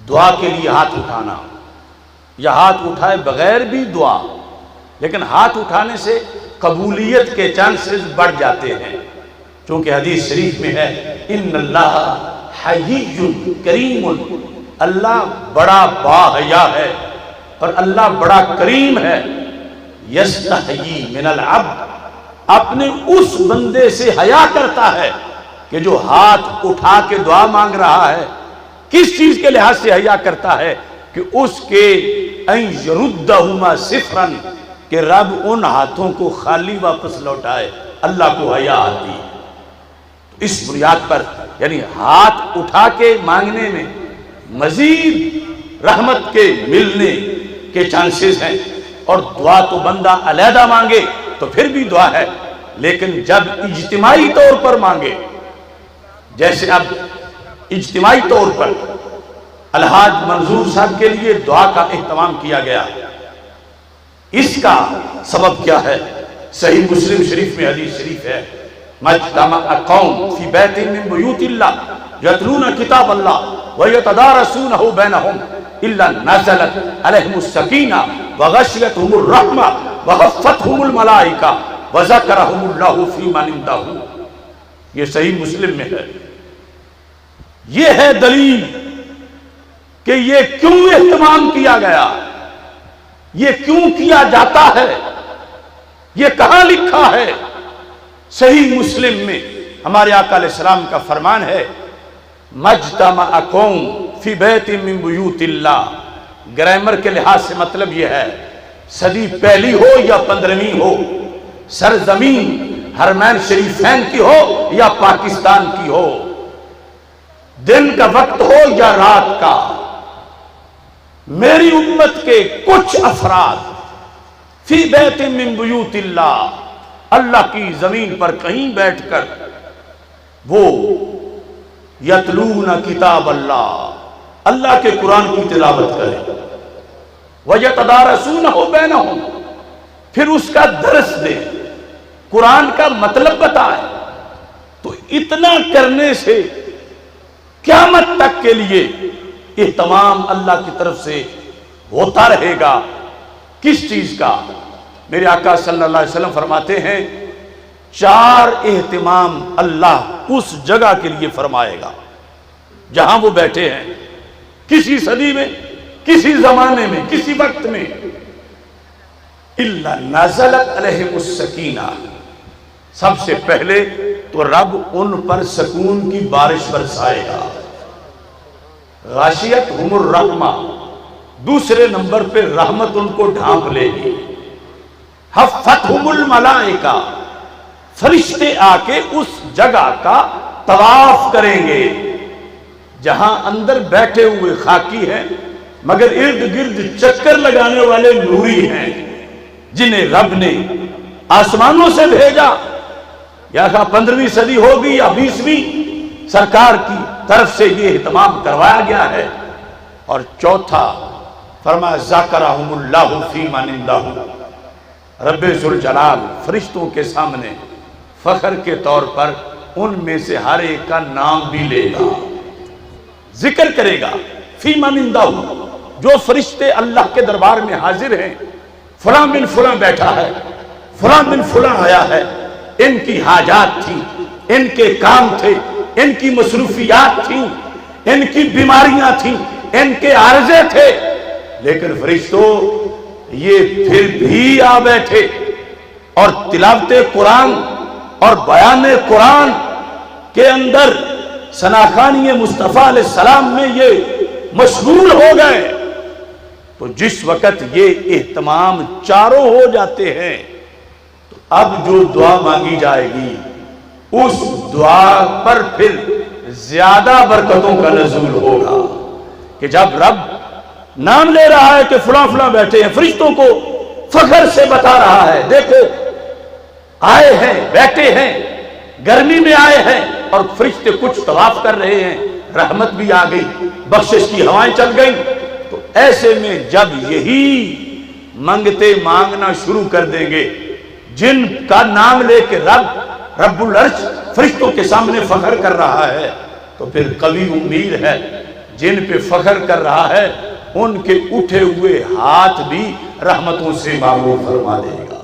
دعا کے لیے ہاتھ اٹھانا یا ہاتھ اٹھائے بغیر بھی دعا، لیکن ہاتھ اٹھانے سے قبولیت کے چانسز بڑھ جاتے ہیں، چونکہ حدیث شریف میں ہے ان اللہ حیی کریم، اللہ بڑا باحیا ہے اور اللہ بڑا کریم ہے، یستحیی من العبد، اپنے اس بندے سے حیا کرتا ہے کہ جو ہاتھ اٹھا کے دعا مانگ رہا ہے۔ کس چیز کے لحاظ سے حیا کرتا ہے؟ کہ اس کے ان یردہما صفرا، کہ رب ان ہاتھوں کو خالی واپس لوٹائے، اللہ کو حیا آتی ہے۔ اس بنیاد پر یعنی ہاتھ اٹھا کے مانگنے میں مزید رحمت کے ملنے کے چانسز ہیں، اور دعا تو بندہ علیحدہ مانگے تو پھر بھی دعا ہے، لیکن جب اجتماعی طور پر مانگے، جیسے اب اجتماعی طور پر الحاج منظور صاحب کے لیے دعا کا اہتمام کیا گیا، اس کا سبب کیا ہے؟ صحیح مسلم شریف میں حدیث شریف ہے مجتمع قوم فی بیت من بیوت اللہ یتلون کتاب اللہ ویتدارسونہ بینہم الا نزلت علیہم السکینہ وغشیتہم الرحمہ وحفتہم الملائکہ وذکرہم اللہ فی من عندہ۔ یہ صحیح مسلم میں ہے۔ یہ ہے دلیل کہ یہ کیوں اہتمام کیا گیا، یہ کیوں کیا جاتا ہے، یہ کہاں لکھا ہے؟ صحیح مسلم میں ہمارے آقا علیہ السلام کا فرمان ہے مجتمع قوم فی بیت من بیوت اللہ۔ گرامر کے لحاظ سے مطلب یہ ہے صدی پہلی ہو یا 15ویں ہو، سرزمین حرمین شریفین کی ہو یا پاکستان کی ہو، دن کا وقت ہو یا رات کا، میری امت کے کچھ افراد فی بیت من بیوت اللہ، اللہ کی زمین پر کہیں بیٹھ کر وہ یتلون کتاب اللہ، اللہ کے قرآن کی تلاوت کریں، وَيَتَدَارَسُونَهُ بَيْنَهُمْ، پھر اس کا درس دیں، قرآن کا مطلب بتائیں۔ تو اتنا کرنے سے قیامت تک کے لیے اہتمام اللہ کی طرف سے ہوتا رہے گا۔ کس چیز کا؟ میرے آقا صلی اللہ علیہ وسلم فرماتے ہیں 4 اہتمام اللہ اس جگہ کے لیے فرمائے گا جہاں وہ بیٹھے ہیں، کسی صدی میں، کسی زمانے میں، کسی وقت میں۔ اِلَّا نَزَلَتْ عَلَيْهِمُ السَّكِينَةُ، سب سے پہلے تو رب ان پر سکون کی بارش برسائے گا، غاشیتہم الرحمہ، دوسرے نمبر پہ رحمت ان کو ڈھانپ لے گی، حفتہم الملائکہ، فرشتے آ کے اس جگہ کا طواف کریں گے جہاں اندر بیٹھے ہوئے خاکی ہیں مگر ارد گرد چکر لگانے والے نوری ہیں، جنہیں رب نے آسمانوں سے بھیجا، یا 15ویں صدی ہوگی یا 20ویں، سرکار کی طرف سے یہ اہتمام کروایا گیا ہے۔ اور چوتھا فرمایا ذکرہم اللہ فی من عندہ، رب ذوالجلال فرشتوں کے سامنے فخر کے طور پر ان میں سے ہر ایک کا نام بھی لے گا، ذکر کرے گا فی من عندہ، جو فرشتے اللہ کے دربار میں حاضر ہیں، فلاں بن فلاں بیٹھا ہے، فلاں بن فلاں آیا ہے، ان کی حاجات تھیں، ان کے کام تھے، ان کی مصروفیات تھیں، ان کی بیماریاں تھیں، ان کے عارضے تھے، لیکن فرشتوں یہ پھر بھی آ بیٹھے اور تلاوت قرآن اور بیان قرآن کے اندر ثناخوانی مصطفیٰ علیہ السلام میں یہ مشغول ہو گئے۔ تو جس وقت یہ اہتمام چاروں ہو جاتے ہیں تو اب جو دعا مانگی جائے گی اس دعا پر پھر زیادہ برکتوں کا نزول ہوگا، کہ جب رب نام لے رہا ہے کہ فلاں فلاں بیٹھے ہیں، فرشتوں کو فخر سے بتا رہا ہے دیکھو آئے ہیں، بیٹھے ہیں، گرمی میں آئے ہیں، اور فرشتے کچھ طواف کر رہے ہیں، رحمت بھی آ گئی، بخشش کی ہوائیں چل گئیں، تو ایسے میں جب یہی منگتے مانگنا شروع کر دیں گے جن کا نام لے کے رب العرش فرشتوں کے سامنے فخر کر رہا ہے، تو پھر قوی امید ہے جن پہ فخر کر رہا ہے ان کے اٹھے ہوئے ہاتھ بھی رحمتوں سے معمور فرما دے گا۔